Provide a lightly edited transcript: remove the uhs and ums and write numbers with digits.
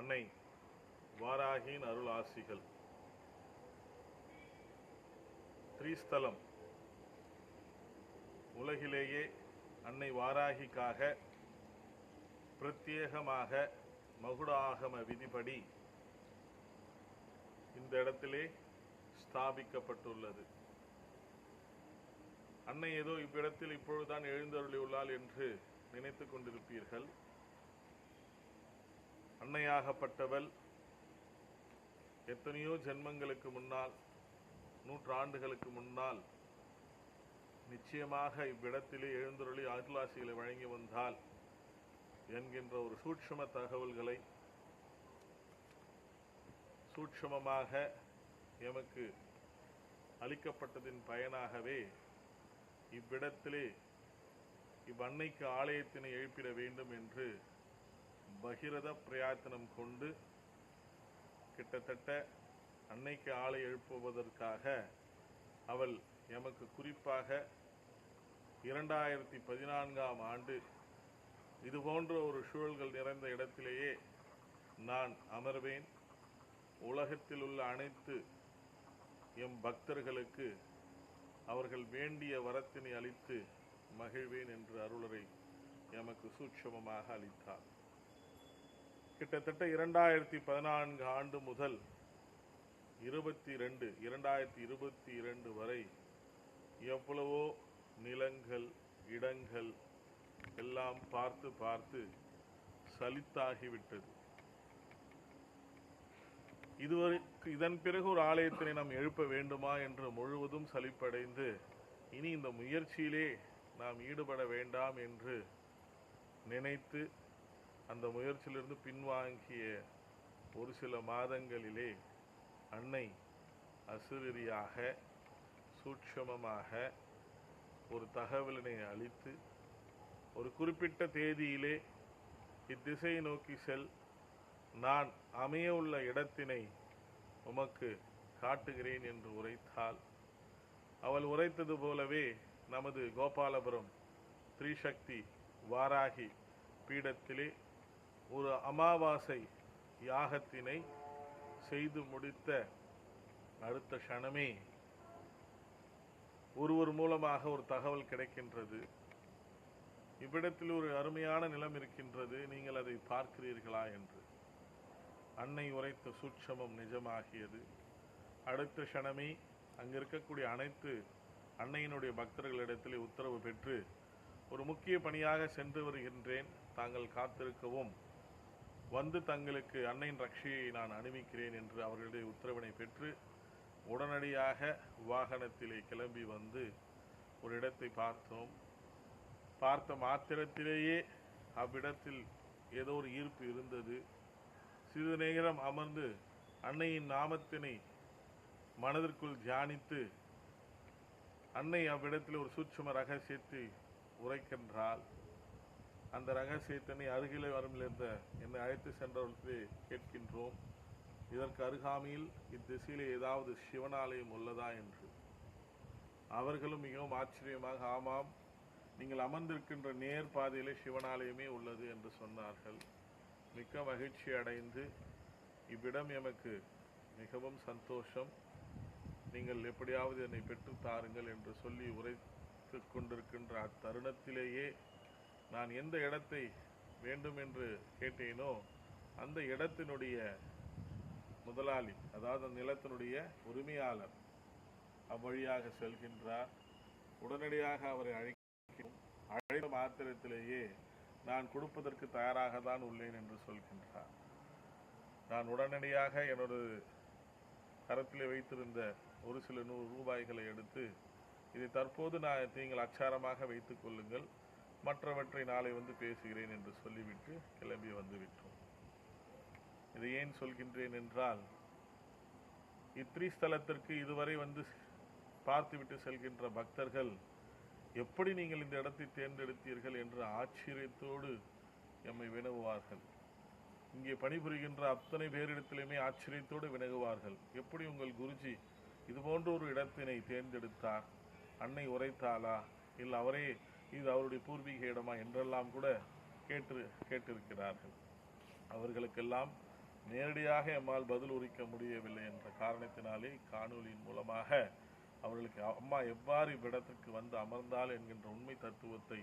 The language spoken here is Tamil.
அன்னை வாராகியின் அருள் ஆசிகள். திரிஸ்தலம் உலகிலேயே அன்னை வாராகிக்காக பிரத்யேகமாக மகுட ஆகம விதிப்படி இந்த இடத்திலே ஸ்தாபிக்கப்பட்டுள்ளது. அன்னை ஏதோ இவ்விடத்தில் இப்பொழுதுதான் எழுந்தருளியுள்ளாள் என்று நினைத்துக் கொண்டிருப்பீர்கள். அன்னையாகப்பட்டவள் எத்தனையோ ஜென்மங்களுக்கு முன்னால், நூற்றாண்டுகளுக்கு முன்னால் நிச்சயமாக இவ்விடத்திலே எழுந்தருளி அருளாசிகளை வழங்கி வந்தால் என்கின்ற ஒரு சூட்சும தகவல்களை சூட்சுமமாக எமக்கு அளிக்கப்பட்டதின் பயனாகவே இவ்விடத்திலே இவ்வன்னைக்கு ஆலயத்தினை எழுப்பிட வேண்டும் என்று பகிரத பிரயத்தனம் கொண்டு கிட்டத்தட்ட அன்னைக்கு ஆலை எழுப்புவதற்காக அவள் எமக்கு குறிப்பாக 2014ஆம் ஆண்டு இதுபோன்ற ஒரு சூழல்கள் நிறைந்த இடத்திலேயே நான் அமர்வேன், உலகத்தில் உள்ள அனைத்து எம் பக்தர்களுக்கு அவர்கள் வேண்டிய வரத்தினை அளித்து மகிழ்வேன் என்று அருளரை எமக்கு சூட்சமமாக அளித்தார். கிட்டத்தட்ட 2014 ஆண்டு முதல் 2022 வரை எவ்வளவோ நிலங்கள், இடங்கள் எல்லாம் பார்த்து பார்த்து சலித்தாகிவிட்டது. இதன் பிறகு ஒரு ஆலயத்தினை நாம் எழுப்ப வேண்டுமா என்று முழுவதும் சலிப்படைந்து இனி இந்த முயற்சியிலே நாம் ஈடுபட வேண்டாம் என்று நினைத்து அந்த முயற்சியிலிருந்து பின்வாங்கிய ஒரு சில மாதங்களிலே அன்னை அசிரியாக சூட்சமமாக ஒரு தகவலினை அளித்து ஒரு குறிப்பிட்ட தேதியிலே இத்திசையை நோக்கி செல், நான் அமைய உள்ள இடத்தினை உமக்கு காட்டுகிறேன் என்று உரைத்தாள். அவள் உரைத்தது போலவே நமது கோபாலபுரம் திரிசக்தி வாராகி பீடத்திலே ஒரு அமாவாசை யாகத்தினை செய்து முடித்த அடுத்த க்ஷணமே ஒருவர் மூலமாக ஒரு தகவல் கிடைக்கின்றது. இவ்விடத்தில் ஒரு அருமையான நிலம் இருக்கின்றது, நீங்கள் அதை பார்க்கிறீர்களா என்று. அன்னை உரைத்த சூட்சமம் நிஜமாகியது. அடுத்த க்ஷணமே அங்கு இருக்கக்கூடிய அனைத்து அன்னையினுடைய பக்தர்களிடத்திலே உத்தரவு பெற்று ஒரு முக்கிய பணியாக சென்று வருகின்றேன், தாங்கள் காத்திருக்கவும், வந்து தங்களுக்கு அன்னையின் ரட்சியை நான் அனுமதிக்கிறேன் என்று அவர்களுடைய உத்தரவினை பெற்று உடனடியாக வாகனத்திலே கிளம்பி வந்து ஒரு இடத்தை பார்த்தோம். பார்த்த மாத்திரத்திலேயே அவ்விடத்தில் ஏதோ ஒரு ஈர்ப்பு இருந்தது. சிறிது நேரம் அமர்ந்து அன்னையின் நாமத்தினை மனதிற்குள் தியானித்து அன்னை அவ்விடத்தில் ஒரு சூட்சும ரகசியத்தை உரைக்கின்றாள். அந்த ரகசியத்தினை அருகிலே வருமிலிருந்த என்னை அழைத்து சென்றவர்களே கேட்கின்றோம், இதற்கு அருகாமையில் இத்திசையிலே ஏதாவது சிவனாலயம் உள்ளதா என்று. அவர்களும் மிகவும் ஆச்சரியமாக, ஆமாம், நீங்கள் அமர்ந்திருக்கின்ற நேர் பாதையிலே சிவனாலயமே உள்ளது என்று சொன்னார்கள். மிக்க மகிழ்ச்சி அடைந்து இவ்விடம் எமக்கு மிகவும் சந்தோஷம், நீங்கள் எப்படியாவது என்னை பெற்று தாருங்கள் என்று சொல்லி உரைத்து கொண்டிருக்கின்ற அத்தருணத்திலேயே நான் எந்த இடத்தை வேண்டும் என்று கேட்டேனோ அந்த இடத்தினுடைய முதலாளி, அதாவது நிலத்தினுடைய உரிமையாளர் அவ்வழியாக செல்கின்றார். உடனடியாக அவரை அழைத்த மாத்திரத்திலேயே நான் கொடுப்பதற்கு தயாராக தான் உள்ளேன் என்று சொல்கின்றார். நான் உடனடியாக என்னோட கரத்திலே வைத்திருந்த ஒரு சில 100 ரூபாய்களை எடுத்து, இதை தற்போது நீங்கள் அச்சாரமாக வைத்துக் கொள்ளுங்கள், மற்றவற்றை நாளை வந்து பேசுகிறேன் என்று சொல்லிவிட்டு கிளம்பி வந்து விட்டோம். இதை ஏன் சொல்கின்றேன் என்றால், இத்திரிஸ்தலத்திற்கு இதுவரை வந்து பார்த்துவிட்டு செல்கின்ற பக்தர்கள் எப்படி நீங்கள் இந்த இடத்தை தேர்ந்தெடுத்தீர்கள் என்று ஆச்சரியத்தோடு எம்மை வினவுவார்கள். இங்கே பணிபுரிகின்ற அத்தனை பேரிடத்திலுமே ஆச்சரியத்தோடு வினகுவார்கள், எப்படி உங்கள் குருஜி இதுபோன்ற ஒரு இடத்தினை தேர்ந்தெடுத்தார், அன்னை உரைத்தாளா, இல்லை அவரே இது அவருடைய பூர்வீக இடமா என்றெல்லாம் கூட கேட்டிருக்கிறார்கள். அவர்களுக்கெல்லாம் நேரடியாக எம்மால் பதில் உரிக்க முடியவில்லை என்ற காரணத்தினாலே காணொலியின் மூலமாக அவர்களுக்கு அம்மா எவ்வாறு இவ்விடத்திற்கு வந்து அமர்ந்தால் என்கின்ற உண்மை தத்துவத்தை